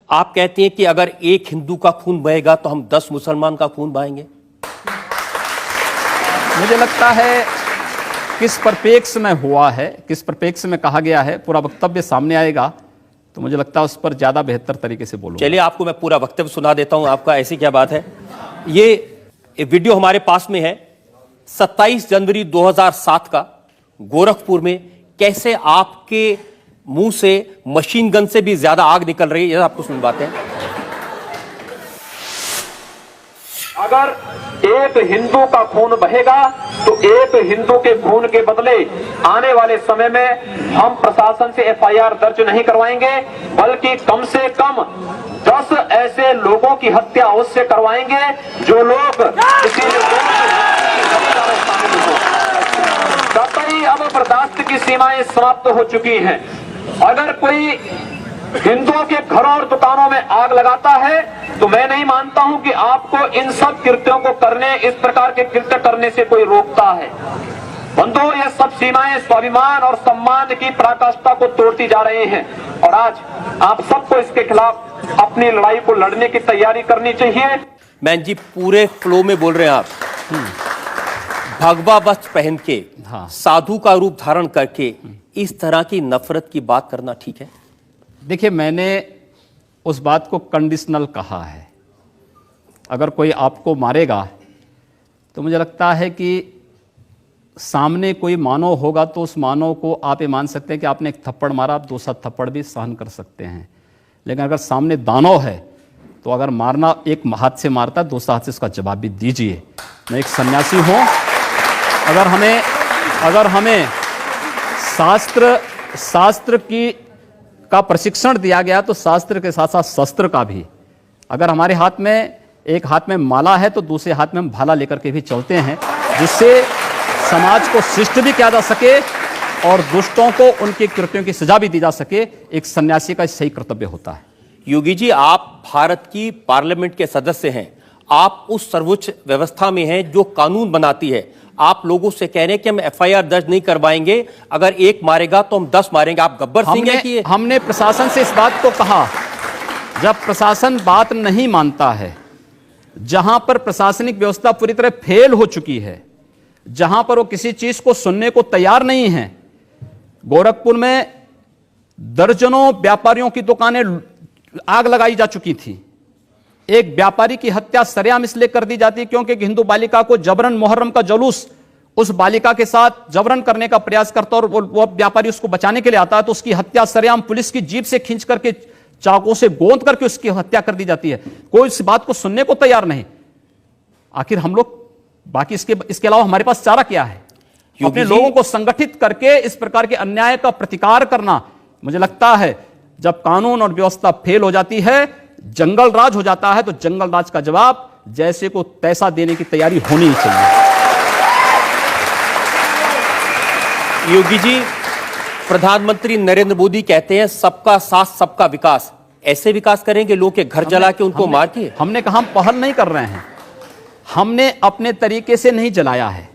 आप कहते हैं कि अगर एक हिंदू का खून बहेगा तो हम 10 मुसलमान का खून बहाएंगे। मुझे लगता है किस परिप्रेक्ष्य में हुआ है, किस परिप्रेक्ष्य में कहा गया है, पूरा वक्तव्य सामने आएगा तो मुझे लगता है उस पर ज्यादा बेहतर तरीके से बोलूंगा। चलिए आपको मैं पूरा वक्तव्य सुना देता हूं आपका, ऐसी क्या बात है। ये वीडियो हमारे पास में है 27 जनवरी 2007 का, गोरखपुर में कैसे आपके मुंह से मशीन गन से भी ज्यादा आग निकल रही है, ये आपको सुनवाते हैं। अगर एक हिंदू का खून बहेगा तो एक हिंदू के खून के बदले आने वाले समय में हम प्रशासन से एफआईआर दर्ज नहीं करवाएंगे, बल्कि कम से कम 10 ऐसे लोगों की हत्या अवश्य करवाएंगे जो लोग किसी कतई अब बर्दाश्त की सीमाएं समाप्त हो चुकी हैं। अगर कोई हिंदुओं के घरों और दुकानों में आग लगाता है तो मैं नहीं मानता हूं कि आपको इन सब कृत्यों को करने, इस प्रकार के कृत्य करने से कोई रोकता है। बंधुओं, ये सब सीमाएं स्वाभिमान और सम्मान की पराकाष्ठा को तोड़ती जा रही हैं और आज आप सबको इसके खिलाफ अपनी लड़ाई को लड़ने की तैयारी करनी चाहिए। मैन जी पूरे फ्लो में बोल रहे हैं आप, भगवा वस्त्र पहन के, साधु का रूप धारण करके इस तरह की नफरत की बात करना ठीक है? देखिए, मैंने उस बात को कंडीशनल कहा है। अगर कोई आपको मारेगा तो मुझे लगता है कि सामने कोई मानव होगा तो उस मानव को आप ये मान सकते हैं कि आपने एक थप्पड़ मारा, आप दूसरा थप्पड़ भी सहन कर सकते हैं। लेकिन अगर सामने दानव है तो अगर मारना एक हाथ से मारता है, दूसरा हाथ से उसका जवाब भी दीजिए। मैं एक सन्यासी हूँ, अगर हमें शास्त्र का प्रशिक्षण दिया गया तो शास्त्र के साथ साथ शस्त्र का भी। अगर हमारे हाथ में, एक हाथ में माला है तो दूसरे हाथ में हम भाला लेकर के भी चलते हैं, जिससे समाज को शिष्ट भी किया जा सके और दुष्टों को उनके कृत्यों की सजा भी दी जा सके। एक सन्यासी का सही कर्तव्य होता है। योगी जी, आप भारत की पार्लियामेंट के सदस्य हैं, आप उस सर्वोच्च व्यवस्था में हैं जो कानून बनाती है। आप लोगों से कह रहे हैं कि हम एफआईआर दर्ज नहीं करवाएंगे, अगर एक मारेगा तो हम 10 मारेंगे। आप गब्बर सिंह हैं कि हमने प्रशासन से इस बात को कहा, जब प्रशासन बात नहीं मानता है, जहां पर प्रशासनिक व्यवस्था पूरी तरह फेल हो चुकी है, जहां पर वो किसी चीज को सुनने को तैयार नहीं है। गोरखपुर में दर्जनों व्यापारियों की दुकानें आग लगाई जा चुकी थी। एक व्यापारी की हत्या सरेआम इसलिए कर दी जाती क्योंकि एक हिंदू बालिका को जबरन, मुहर्रम का जुलूस उस बालिका के साथ जबरन करने का प्रयास करता और वो व्यापारी उसको बचाने के लिए आता है तो उसकी हत्या सरेआम पुलिस की जीप से खींच करके, चाकू से गोंद करके उसकी हत्या कर दी जाती है। कोई इस बात को सुनने को तैयार नहीं। आखिर हम लोग बाकी इसके अलावा हमारे पास चारा क्या है? अपने लोगों को संगठित करके इस प्रकार के अन्याय का प्रतिकार करना। मुझे लगता है जब कानून और व्यवस्था फेल हो जाती है, जंगल राज हो जाता है, तो जंगल राज का जवाब जैसे को तैसा देने की तैयारी होनी चाहिए। योगी जी, प्रधानमंत्री नरेंद्र मोदी कहते हैं सबका साथ सबका विकास। ऐसे विकास करेंगे लोग के घर जला के, उनको मार के? हमने कहा हम पहल नहीं कर रहे हैं, हमने अपने तरीके से नहीं जलाया है।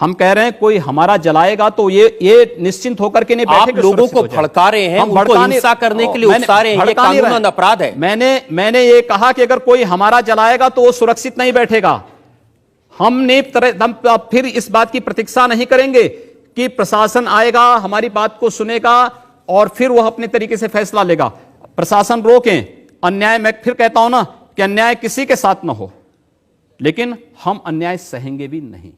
हम कह रहे हैं कोई हमारा जलाएगा तो ये निश्चिंत होकर के नहीं बैठेंगे। आप लोगों को भड़का रहे हैं, उनको हिंसा करने के लिए उकसा रहे हैं, ये कानूनन अपराध है। मैंने ये कहा कि अगर कोई हमारा जलाएगा तो वो सुरक्षित नहीं बैठेगा। हम फिर इस बात की प्रतीक्षा नहीं करेंगे कि प्रशासन आएगा, हमारी बात को सुनेगा और फिर वह अपने तरीके से फैसला लेगा। प्रशासन रोकें अन्याय। मैं फिर कहता हूं ना कि अन्याय किसी के साथ ना हो, लेकिन हम अन्याय सहेंगे भी नहीं।